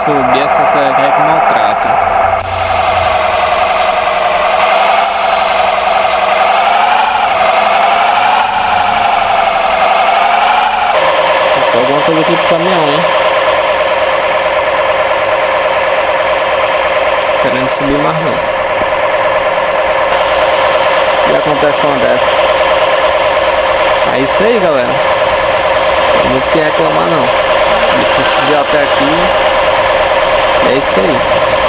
subir essa serra que maltrata. Só alguma coisa aqui pro caminhão, hein? Querendo subir mais não. E acontece uma dessa. É isso aí, galera. Não tem muito que reclamar não. Deixa eu subir até aqui. É isso aí.